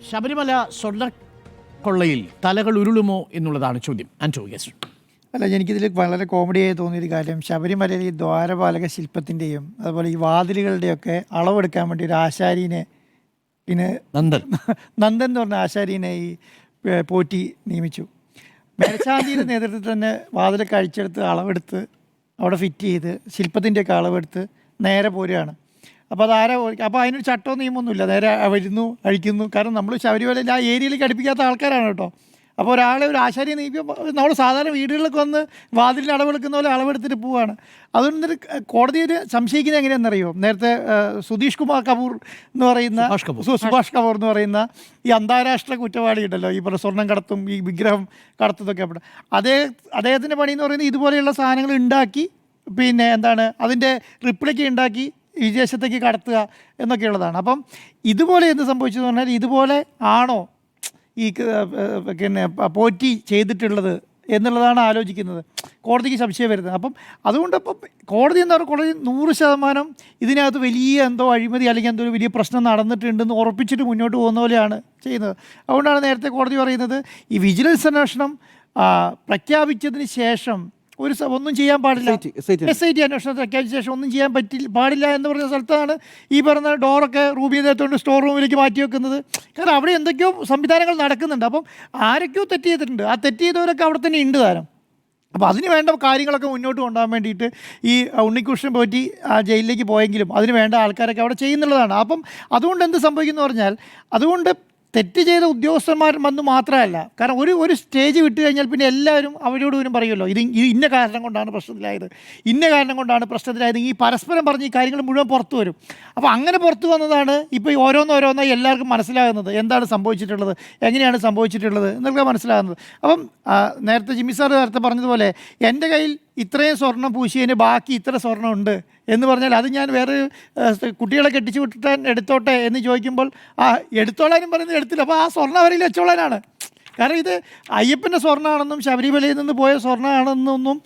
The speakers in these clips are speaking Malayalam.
ശബരിമല സ്വർണ്ണ കൊള്ളയിൽ തലകൾ ഉരുളുമോ എന്നുള്ളതാണ് ചോദ്യം. ആൻറ്റോ, യെസ്. അല്ല, എനിക്കിതിൽ വളരെ കോമഡിയായി തോന്നിയൊരു കാര്യം, ശബരിമലയിൽ ഈ ദ്വാരപാലക ശില്പത്തിൻ്റെയും അതുപോലെ ഈ വാതിലുകളുടെയൊക്കെ അളവെടുക്കാൻ വേണ്ടി ഒരു ആശാരിനെ, പിന്നെ നന്ദൻ എന്ന് പറഞ്ഞ ആശാരിനെ ഈ പോറ്റി നിയമിച്ചു. മേൽശാന്തിയുടെ നേതൃത്വത്തിൽ തന്നെ വാതിലൊക്കെ അഴിച്ചെടുത്ത് അളവെടുത്ത് അവിടെ ഫിറ്റ് ചെയ്ത് ശില്പത്തിൻ്റെയൊക്കെ അളവെടുത്ത് നേരെ പോരുകയാണ്. അപ്പോൾ അതാരാ, അപ്പോൾ അതിനൊരു ചട്ടവും നിയമമൊന്നുമില്ല, നേരെ വരുന്നു അഴിക്കുന്നു. കാരണം നമ്മൾ ശബരിമലയിൽ ആ ഏരിയയിലേക്ക് അടുപ്പിക്കാത്ത ആൾക്കാരാണ് കേട്ടോ. അപ്പോൾ ഒരാളെ ഒരു ആശാരിയെ നീക്കുമ്പോൾ നമ്മൾ സാധാരണ വീടുകളിലൊക്കെ വന്ന് വാതിലിന് അളവെടുക്കുന്ന പോലെ അളവെടുത്തിട്ട് പോവുകയാണ്. അതുകൊണ്ട് കോടതിയിൽ സംശയിക്കുന്നത് എങ്ങനെയാണെന്നറിയോ, നേരത്തെ സുഭാഷ് കപൂർ എന്ന് പറയുന്ന ഈ അന്താരാഷ്ട്ര കുറ്റവാളി ഉണ്ടല്ലോ, ഈ സ്വർണ്ണം കടത്തും ഈ വിഗ്രഹം കടത്തുന്നതൊക്കെ. അദ്ദേഹത്തിൻ്റെ പണി എന്ന് പറയുന്നത് ഇതുപോലെയുള്ള സാധനങ്ങൾ ഉണ്ടാക്കി, പിന്നെ എന്താണ് അതിൻ്റെ റിപ്ലിക്ക ഉണ്ടാക്കി വിദേശത്തേക്ക് കടത്തുക എന്നൊക്കെയുള്ളതാണ്. അപ്പം ഇതുപോലെ എന്ത് സംഭവിച്ചതെന്ന് പറഞ്ഞാൽ, ഇതുപോലെ ആണോ ഈ പിന്നെ പോറ്റി ചെയ്തിട്ടുള്ളത് എന്നുള്ളതാണ് ആലോചിക്കുന്നത്, കോടതിക്ക് സംശയം വരുന്നത്. അപ്പം അതുകൊണ്ടപ്പം കോടതി എന്താ പറയുക, കോടതി 100% ഇതിനകത്ത് വലിയ എന്തോ അഴിമതി അല്ലെങ്കിൽ എന്തോ ഒരു വലിയ പ്രശ്നം നടന്നിട്ടുണ്ടെന്ന് ഉറപ്പിച്ചിട്ട് മുന്നോട്ട് പോകുന്ന പോലെയാണ് ചെയ്യുന്നത്. അതുകൊണ്ടാണ് നേരത്തെ കോടതി പറയുന്നത്, ഈ വിജിലൻസ് അന്വേഷണം പ്രഖ്യാപിച്ചതിന് ശേഷം ഒന്നും ചെയ്യാൻ പാടില്ല, SIT അന്വേഷണം പ്രഖ്യാപിച്ച ശേഷം ഒന്നും ചെയ്യാൻ പാടില്ല എന്ന് പറഞ്ഞ സ്ഥലത്താണ് ഈ പറഞ്ഞ ഡോറൊക്കെ റൂമിനകത്തോണ്ട് സ്റ്റോർ റൂമിലേക്ക് മാറ്റി വെക്കുന്നത്. കാരണം അവിടെ എന്തൊക്കെയോ സംവിധാനങ്ങൾ നടക്കുന്നുണ്ട്. അപ്പം ആരൊക്കെയോ തെറ്റ് ചെയ്തിട്ടുണ്ട്, ആ തെറ്റ് ചെയ്തവരൊക്കെ അവിടെ തന്നെ ഉണ്ട് താരം. അപ്പോൾ അതിന് വേണ്ട കാര്യങ്ങളൊക്കെ മുന്നോട്ട് കൊണ്ടുപോകാൻ വേണ്ടിയിട്ട് ഈ ഉണ്ണികൃഷ്ണൻ പോറ്റി ജയിലിലേക്ക് പോയെങ്കിലും അതിന് വേണ്ട ആൾക്കാരൊക്കെ അവിടെ ചെയ്യുന്നുള്ളതാണ്. അപ്പം അതുകൊണ്ട് എന്ത് സംഭവിക്കുന്നു പറഞ്ഞാൽ, അതുകൊണ്ട് തെറ്റ് ചെയ്ത ഉദ്യോഗസ്ഥന്മാർ വന്ന് മാത്രമല്ല, കാരണം ഒരു സ്റ്റേജ് വിട്ട് കഴിഞ്ഞാൽ പിന്നെ എല്ലാവരും അവരോട് പോലും പറയുമല്ലോ, ഇത് ഇന്ന കാരണം കൊണ്ടാണ് പ്രശ്നത്തിലായത്, ഇന്ന കാരണം കൊണ്ടാണ് പ്രശ്നത്തിലായത്, ഈ പരസ്പരം പറഞ്ഞ് ഈ കാര്യങ്ങൾ മുഴുവൻ പുറത്തു വരും. അപ്പോൾ അങ്ങനെ പുറത്തു വന്നതാണ് ഇപ്പോൾ ഈ ഓരോന്നോരോന്നായി എല്ലാവർക്കും മനസ്സിലാകുന്നത്, എന്താണ് സംഭവിച്ചിട്ടുള്ളത്, എങ്ങനെയാണ് സംഭവിച്ചിട്ടുള്ളത് എന്നൊക്കെ മനസ്സിലാകുന്നത്. അപ്പം നേരത്തെ ജിമ്മി സാർ നേരത്തെ പറഞ്ഞതുപോലെ, എൻ്റെ കയ്യിൽ ഇത്രയും സ്വർണ്ണം പൂശിയതിന് ബാക്കി ഇത്ര സ്വർണ്ണം ഉണ്ട് എന്ന് പറഞ്ഞാൽ അത് ഞാൻ വേറെ കുട്ടികളെ കെട്ടിച്ചു വിട്ടാൻ എടുത്തോട്ടെ എന്ന് ചോദിക്കുമ്പോൾ എടുത്തോളാനും പറയുന്നത് എടുത്തില്ല. അപ്പോൾ ആ സ്വർണ്ണം അവരിൽ വെച്ചോളാനാണ്. കാരണം ഇത് അയ്യപ്പൻ്റെ സ്വർണ്ണമാണെന്നും ശബരിമലയിൽ നിന്ന് പോയ സ്വർണ്ണമാണെന്നൊന്നും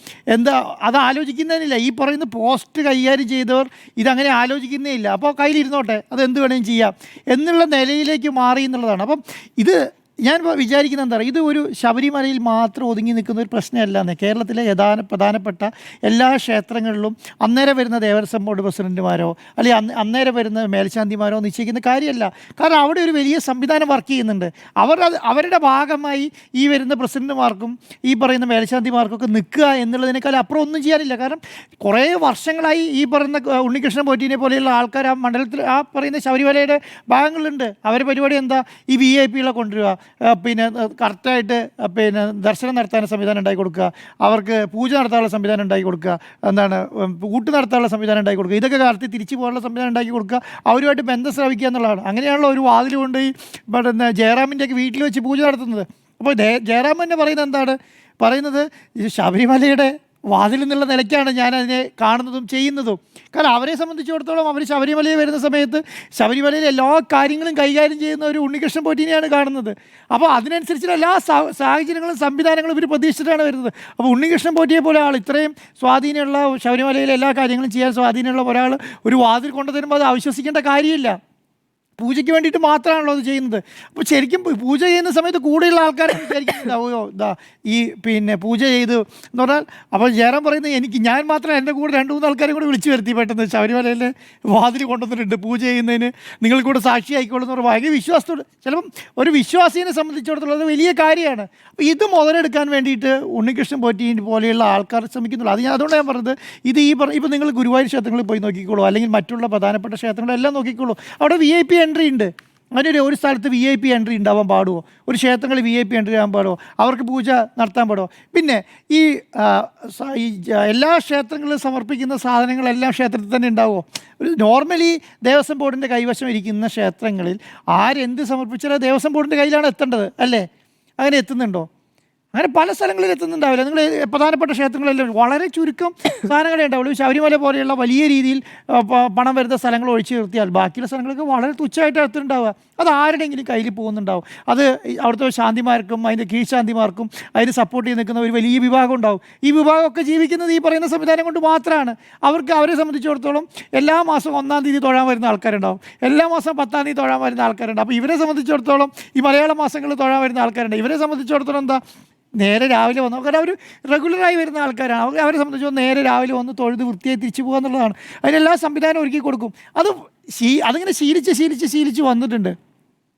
അത് ആലോചിക്കുന്നതിനില്ല. ഈ പറയുന്ന പോസ്റ്റ് കൈകാര്യം ചെയ്തവർ ഇതങ്ങനെ ആലോചിക്കുന്നേ ഇല്ല. അപ്പോൾ കയ്യിലിരുന്നോട്ടെ, അത് എന്ത് വേണമെങ്കിലും ചെയ്യാം എന്നുള്ള നിലയിലേക്ക് മാറി എന്നുള്ളതാണ്. അപ്പം ഇത് ഞാൻ വിചാരിക്കുന്നത് എന്താ പറയുക, ഇത് ഒരു ശബരിമലയിൽ മാത്രം ഒതുങ്ങി നിൽക്കുന്ന ഒരു പ്രശ്നമല്ല. കേരളത്തിലെ പ്രധാനപ്പെട്ട എല്ലാ ക്ഷേത്രങ്ങളിലും അന്നേരം വരുന്ന ദേവസ്വം ബോർഡ് പ്രസിഡന്റുമാരോ അല്ലെങ്കിൽ അന്നേരം വരുന്ന മേൽശാന്തിമാരോ നിശ്ചയിക്കുന്ന കാര്യമല്ല. കാരണം അവിടെ ഒരു വലിയ സംവിധാനം വർക്ക് ചെയ്യുന്നുണ്ട്. അവരുടെ ഭാഗമായി ഈ വരുന്ന പ്രസിഡന്റുമാർക്കും ഈ പറയുന്ന മേൽശാന്തിമാർക്കൊക്കെ നിൽക്കുക എന്നുള്ളതിനേക്കാൾ അപ്പുറം ഒന്നും ചെയ്യാനില്ല. കാരണം കുറേ വർഷങ്ങളായി ഈ പറയുന്ന ഉണ്ണികൃഷ്ണൻ പോറ്റീനെ പോലെയുള്ള ആൾക്കാർ ആ മണ്ഡലത്തിൽ ആ പറയുന്ന ശബരിമലയുടെ ഭാഗങ്ങളുണ്ട്. അവരുടെ പരിപാടി എന്താ, ഈ VIP കൊണ്ടുവരിക, പിന്നെ കറക്റ്റായിട്ട് പിന്നെ ദർശനം നടത്താനുള്ള സംവിധാനം ഉണ്ടാക്കി കൊടുക്കുക, അവർക്ക് പൂജ നടത്താനുള്ള സംവിധാനം ഉണ്ടാക്കി കൊടുക്കുക, എന്താണ് ഊട്ട് നടത്താനുള്ള സംവിധാനം ഉണ്ടാക്കി കൊടുക്കുക, ഇതൊക്കെ നടത്തി തിരിച്ചു പോകാനുള്ള സംവിധാനം ഉണ്ടാക്കി കൊടുക്കുക, അവരുമായിട്ട് ബന്ധം സ്ഥാപിക്കുക എന്നുള്ളതാണ്. അങ്ങനെയാണല്ലോ ഒരു വാതിൽ കൊണ്ട് ഈ പിന്നെ ജയറാമിൻ്റെയൊക്കെ വീട്ടിൽ വെച്ച് പൂജ നടത്തുന്നത്. അപ്പോൾ ജയറാം തന്നെ പറയുന്നത് എന്താണ് പറയുന്നത്, ശബരിമലയുടെ വാതിൽ എന്നുള്ള നിലയ്ക്കാണ് ഞാൻ അതിനെ കാണുന്നതും ചെയ്യുന്നതും. കാരണം അവരെ സംബന്ധിച്ചിടത്തോളം അവർ ശബരിമലയിൽ വരുന്ന സമയത്ത് ശബരിമലയിലെ എല്ലാ കാര്യങ്ങളും കൈകാര്യം ചെയ്യുന്ന ഒരു ഉണ്ണികൃഷ്ണൻ പോറ്റിനെയാണ് കാണുന്നത്. അപ്പോൾ അതിനനുസരിച്ചുള്ള എല്ലാ സാഹചര്യങ്ങളും സംവിധാനങ്ങളും ഇവർ പ്രതീക്ഷിച്ചിട്ടാണ് വരുന്നത്. അപ്പോൾ ഉണ്ണികൃഷ്ണൻ പോറ്റിയെ പോലെ ആൾ ഇത്രയും സ്വാധീനമുള്ള ശബരിമലയിലെ എല്ലാ കാര്യങ്ങളും ചെയ്യാൻ സ്വാധീനമുള്ള ഒരാൾ ഒരു വാതിൽ കൊണ്ടുതരുമ്പോൾ അത് അവിശ്വസിക്കേണ്ട കാര്യമില്ല. പൂജയ്ക്ക് വേണ്ടിയിട്ട് മാത്രമാണല്ലോ അത് ചെയ്യുന്നത്. അപ്പോൾ ശരിക്കും പൂജ ചെയ്യുന്ന സമയത്ത് കൂടെയുള്ള ആൾക്കാരെ വിചാരിക്കുന്നുണ്ടാവുമോ ഈ പിന്നെ പൂജ ചെയ്തു എന്ന് പറഞ്ഞാൽ. അപ്പോൾ ജയറാം പറയുന്നത് ഞാൻ മാത്രം എൻ്റെ കൂടെ 2-3 ആൾക്കാരെ കൂടെ വിളിച്ചു വരുത്തി പെട്ടെന്ന് ശബരിമലയിൽ വാതിൽ കൊണ്ടുവന്നിട്ടുണ്ട് പൂജ ചെയ്യുന്നതിന്, നിങ്ങൾ കൂടെ സാക്ഷി ആയിക്കോളൂ എന്ന് പറഞ്ഞാൽ ഭയങ്കര വിശ്വാസത്തോട്. ചിലപ്പം ഒരു വിശ്വാസിയെ സംബന്ധിച്ചിടത്തോളം അത് വലിയ കാര്യമാണ്. അപ്പോൾ ഇത് മുതലെടുക്കാൻ വേണ്ടിയിട്ട് ഉണ്ണികൃഷ്ണൻ പോറ്റി പോലെയുള്ള ആൾക്കാർ ശ്രമിക്കുന്നുള്ളൂ. അതുകൊണ്ട് ഞാൻ പറഞ്ഞത്, ഇത് ഇപ്പോൾ നിങ്ങൾ ഗുരുവായൂർ ക്ഷേത്രങ്ങളിൽ പോയി നോക്കിക്കോളൂ, അല്ലെങ്കിൽ മറ്റുള്ള പ്രധാനപ്പെട്ട ക്ഷേത്രങ്ങളെല്ലാം നോക്കിക്കോളൂ, അവിടെ VIP എൻട്രി ഉണ്ട്. അങ്ങനെ ഒരു സ്ഥലത്ത് VIP എൻട്രി ഉണ്ടാവാൻ പാടുമോ? ഒരു ക്ഷേത്രങ്ങളിൽ VIP എൻട്രി ആകാൻ പാടുമോ? അവർക്ക് പൂജ നടത്താൻ പാടുമോ? പിന്നെ ഈ എല്ലാ ക്ഷേത്രങ്ങളിലും സമർപ്പിക്കുന്ന സാധനങ്ങളെല്ലാം ക്ഷേത്രത്തിൽ തന്നെ ഉണ്ടാവുമോ? ഒരു നോർമലി ദേവസ്വം ബോർഡിൻ്റെ കൈവശം ഇരിക്കുന്ന ക്ഷേത്രങ്ങളിൽ ആരെന്ത് സമർപ്പിച്ചാലും ദേവസ്വം ബോർഡിൻ്റെ കയ്യിലാണ് എത്തേണ്ടത്, അല്ലേ? അങ്ങനെ എത്തുന്നുണ്ടോ? അങ്ങനെ പല സ്ഥലങ്ങളിൽ എത്തുന്നുണ്ടാവില്ല. നിങ്ങൾ പ്രധാനപ്പെട്ട ക്ഷേത്രങ്ങളെല്ലാം വളരെ ചുരുക്കം സാധനങ്ങളേ ഉണ്ടാവുള്ളൂ. ശബരിമല പോലെയുള്ള വലിയ രീതിയിൽ പണം വരുന്ന സ്ഥലങ്ങൾ ഒഴിച്ചു നിർത്തിയാൽ ബാക്കിയുള്ള സ്ഥലങ്ങളൊക്കെ വളരെ തുച്ഛമായിട്ട് എത്തുന്നുണ്ടാവുക. അത് ആരുടെയെങ്കിലും കയ്യിൽ പോകുന്നുണ്ടാവും. അത് അവിടുത്തെ ശാന്തിമാർക്കും അതിൻ്റെ കീഴ്ശാന്തിമാർക്കും അതിന് സപ്പോർട്ട് ചെയ്ത് നിൽക്കുന്ന ഒരു വലിയ വിഭാഗം ഉണ്ടാവും. ഈ വിഭാഗമൊക്കെ ജീവിക്കുന്നത് ഈ പറയുന്ന സംവിധാനം കൊണ്ട് മാത്രമാണ്. അവരെ സംബന്ധിച്ചിടത്തോളം എല്ലാ മാസവും 1-ാം തീയതി തൊഴാൻ വരുന്ന ആൾക്കാരുണ്ടാവും, എല്ലാ മാസവും 10-ാം തീയതി തൊഴാൻ വരുന്ന ആൾക്കാരുണ്ട്. അപ്പോൾ ഇവരെ സംബന്ധിച്ചിടത്തോളം ഈ മലയാള മാസങ്ങളിൽ തൊഴാൻ വരുന്ന ആൾക്കാരുണ്ട്. ഇവരെ സംബന്ധിച്ചിടത്തോളം എന്താ, നേരെ രാവിലെ വന്നു, കാരണം അവർ റെഗുലറായി വരുന്ന ആൾക്കാരാണ്. അവരെ സംബന്ധിച്ച് നേരെ രാവിലെ വന്ന് തൊഴുത് വൃത്തിയായി തിരിച്ചു പോകുക എന്നുള്ളതാണ്. അതിനെല്ലാ സംവിധാനം ഒരുക്കി കൊടുക്കും. അതിങ്ങനെ ശീലിച്ച് വന്നിട്ടുണ്ട്.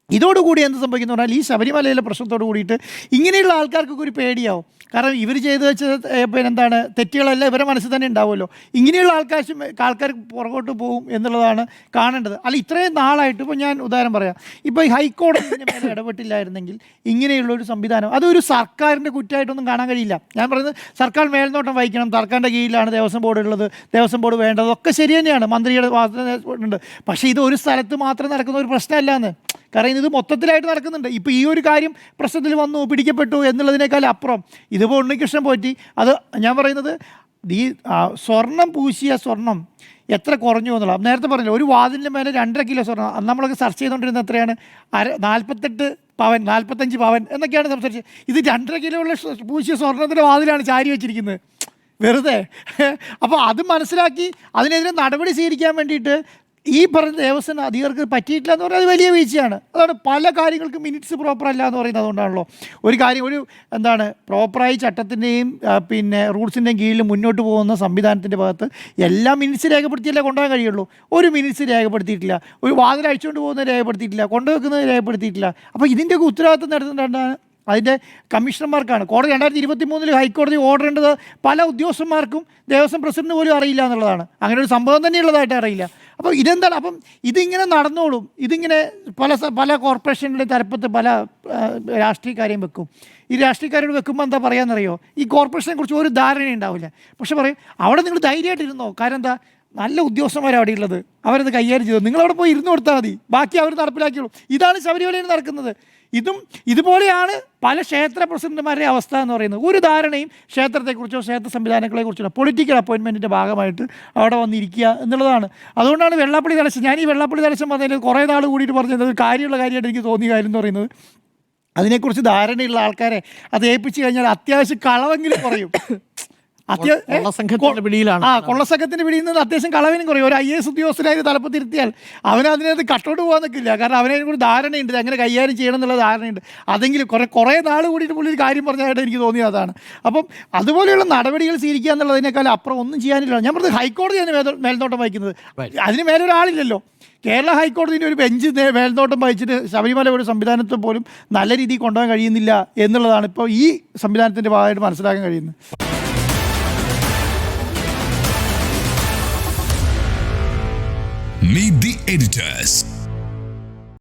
ഇതോടുകൂടി എന്ത് സംഭവിക്കുന്നു പറഞ്ഞാൽ ഈ ശബരിമലയിലെ പ്രശ്നത്തോട് കൂടിയിട്ട് ഇങ്ങനെയുള്ള ആൾക്കാർക്കൊക്കെ ഒരു പേടിയാവും. കാരണം ഇവർ ചെയ്ത് വെച്ച എന്താണ് തെറ്റുകളെല്ലാം ഇവരുടെ മനസ്സിൽ തന്നെ ഉണ്ടാവുമല്ലോ. ഇങ്ങനെയുള്ള ആൾക്കാർ പുറകോട്ട് പോകും എന്നുള്ളതാണ് കാണേണ്ടത്. അല്ല, ഇത്രയും നാളായിട്ട് ഇപ്പോൾ ഞാൻ ഉദാഹരണം പറയാം, ഇപ്പോൾ ഈ ഹൈക്കോടതി മേലെ ഇടപെട്ടില്ലായിരുന്നെങ്കിൽ ഇങ്ങനെയുള്ളൊരു സംവിധാനം അതൊരു സർക്കാരിൻ്റെ കുറ്റമായിട്ടൊന്നും കാണാൻ കഴിയില്ല. ഞാൻ പറയുന്നത് സർക്കാർ മേൽനോട്ടം വഹിക്കണം, സർക്കാരിൻ്റെ കീഴിലാണ് ദേവസ്വം ബോർഡ് ഉള്ളത്, ദേവസ്വം ബോർഡ് വേണ്ടതൊക്കെ ശരി തന്നെയാണ്, മന്ത്രിയുടെ ഉണ്ട്. പക്ഷേ ഇത് ഒരു സ്ഥലത്ത് മാത്രം നടക്കുന്ന ഒരു പ്രശ്നമല്ല എന്ന്. കാരണം ഇത് മൊത്തത്തിലായിട്ട് നടക്കുന്നുണ്ട്. ഇപ്പോൾ ഈ ഒരു കാര്യം പ്രശ്നത്തിൽ വന്നു പിടിക്കപ്പെട്ടു എന്നുള്ളതിനേക്കാൾ അപ്പുറം ഇതിപ്പോൾ ഉണ്ണികൃഷ്ണൻ പോറ്റി അത് ഞാൻ പറയുന്നത് ഈ സ്വർണം പൂശിയ സ്വർണം എത്ര കുറഞ്ഞു എന്നുള്ള നേരത്തെ പറഞ്ഞില്ല. ഒരു വാതിലിൻ്റെ മേലെ 2.5 കിലോ സ്വർണ്ണം അന്ന് നമ്മളൊക്കെ സെർച്ച് ചെയ്തുകൊണ്ടിരുന്നത് എത്രയാണ്, 48 പവൻ 45 പവൻ എന്നൊക്കെയാണ് സംസാരിച്ചത്. ഇത് 2.5 കിലോ ഉള്ള പൂശിയ സ്വർണ്ണത്തിൻ്റെ വാതിലാണ് ചാരി വെച്ചിരിക്കുന്നത് വെറുതെ. അപ്പോൾ അത് മനസ്സിലാക്കി അതിനെതിരെ നടപടി സ്വീകരിക്കാൻ വേണ്ടിയിട്ട് ഈ പറഞ്ഞ ദേവസ്വം അധികർക്ക് പറ്റിയിട്ടില്ല എന്ന് പറഞ്ഞാൽ അത് വലിയ വീഴ്ചയാണ്. അതാണ് പല കാര്യങ്ങൾക്കും മിനിറ്റ്സ് പ്രോപ്പർ അല്ല എന്ന് പറയുന്നത്. അതുകൊണ്ടാണല്ലോ ഒരു കാര്യം പ്രോപ്പറായി ചട്ടത്തിൻ്റെയും റൂൾസിൻ്റെയും കീഴിൽ മുന്നോട്ട് പോകുന്ന സംവിധാനത്തിൻ്റെ ഭാഗത്ത് എല്ലാ മിനിറ്റ്സ് രേഖപ്പെടുത്തിയല്ലേ കൊണ്ടുപോകാൻ കഴിയുള്ളൂ. ഒരു മിനിറ്റ്സ് രേഖപ്പെടുത്തിയിട്ടില്ല, ഒരു വാതിൽ അഴിച്ചുകൊണ്ട് പോകുന്നത് രേഖപ്പെടുത്തിയിട്ടില്ല, കൊണ്ടുവെക്കുന്നത് രേഖപ്പെടുത്തിയിട്ടില്ല. അപ്പോൾ ഇതിൻ്റെയൊക്കെ ഉത്തരവാദിത്വം നടത്തുന്നതാണ് അതിൻ്റെ കമ്മീഷണർമാർക്കാണ്. കോടതി 2023 ഹൈക്കോടതി ഓർഡർ ഉണ്ടത് പല ഉദ്യോഗസ്ഥന്മാർക്കും ദേവസ്വം പ്രസിഡന്റ് പോലും അറിയില്ല എന്നുള്ളതാണ്. അങ്ങനെ ഒരു സംഭവം തന്നെ ഉള്ളതായിട്ട് അറിയില്ല. അപ്പോൾ ഇതെന്താണ്, അപ്പം ഇതിങ്ങനെ നടന്നോളും. ഇതിങ്ങനെ പല കോർപ്പറേഷനിലെ തലപ്പത്ത് പല രാഷ്ട്രീയക്കാരെയും വെക്കും. ഈ രാഷ്ട്രീയക്കാരോട് വെക്കുമ്പോൾ എന്താ പറയാമെന്നറിയോ, ഈ കോർപ്പറേഷനെ കുറിച്ച് ഒരു ധാരണ ഉണ്ടാവില്ല. പക്ഷെ പറയും അവിടെ നിങ്ങൾ ധൈര്യമായിട്ടിരുന്നോ, കാരണം എന്താ, നല്ല ഉദ്യോഗസ്ഥന്മാരാണ് അവിടെ ഉള്ളത്, അവരത് കൈകാര്യം ചെയ്തു, നിങ്ങളവിടെ പോയി ഇരുന്ന് കൊടുത്താൽ മതി, ബാക്കി അവർ നടപ്പിലാക്കിയുള്ളൂ. ഇതാണ് ശബരിമലയിൽ നടക്കുന്നത്. ഇതുപോലെയാണ് പല ക്ഷേത്ര പ്രസിഡന്റുമാരുടെ അവസ്ഥ എന്ന് പറയുന്നത്. ഒരു ധാരണയും ക്ഷേത്രത്തെക്കുറിച്ചോ ക്ഷേത്ര സംവിധാനങ്ങളെക്കുറിച്ചോ പൊളിറ്റിക്കൽ അപ്പോയിൻമെൻറ്റിൻ്റെ ഭാഗമായിട്ട് അവിടെ വന്നിരിക്കുക എന്നുള്ളതാണ്. അതുകൊണ്ടാണ് വെള്ളാപ്പള്ളി തലശ്ശൻ, ഞാൻ ഈ വെള്ളാപ്പള്ളി തലശ്ശൻ വന്നതിൽ കുറേ നാൾ കൂടിയിട്ട് പറഞ്ഞത് ഒരു കാര്യമുള്ള കാര്യമായിട്ട് എനിക്ക് തോന്നിയ കാര്യം എന്ന് പറയുന്നത്, അതിനെക്കുറിച്ച് ധാരണയുള്ള ആൾക്കാരെ അത് ഏൽപ്പിച്ച് കഴിഞ്ഞാൽ അത്യാവശ്യം കളവെങ്കിലും കുറയും. കൊള്ളസംഘത്തിന്റെ പിടിയിൽ നിന്ന് അത്യാവശ്യം കളവിനും കുറയും. ഒരു IAS ഉദ്യോഗസ്ഥനായി തലപ്പത്തിരുത്തിയാൽ അവനതിനകത്ത് കട്ടോട്ട് പോകാൻ നിൽക്കില്ല. കാരണം അവനതിനെക്കുറിച്ച് ധാരണയുണ്ട്, അങ്ങനെ കൈകാര്യം ചെയ്യണം എന്നുള്ള ധാരണയുണ്ട്. അതെങ്കിലും കുറേ നാൾ കൂടിയിട്ട് പുള്ളി ഒരു കാര്യം പറഞ്ഞായിട്ട് എനിക്ക് തോന്നിയത് അതാണ്. അപ്പം അതുപോലെയുള്ള നടപടികൾ സ്വീകരിക്കുക എന്നുള്ളതിനേക്കാൾ അപ്പുറം ഒന്നും ചെയ്യാനില്ല. ഞാൻ പറഞ്ഞത് ഹൈക്കോടതിയാണ് മേൽനോട്ടം വഹിക്കുന്നത്, അതിന് മേലൊരാളില്ലല്ലോ. കേരള ഹൈക്കോടതിൻ്റെ ഒരു ബെഞ്ച് മേൽനോട്ടം വഹിച്ചിട്ട് ശബരിമല ഒരു സംവിധാനത്തെ പോലും നല്ല രീതിയിൽ കൊണ്ടുപോകാൻ കഴിയുന്നില്ല എന്നുള്ളതാണ് ഇപ്പോൾ ഈ സംവിധാനത്തിൻ്റെ ഭാഗമായിട്ട് മനസ്സിലാക്കാൻ കഴിയുന്നത്. Meet the editors.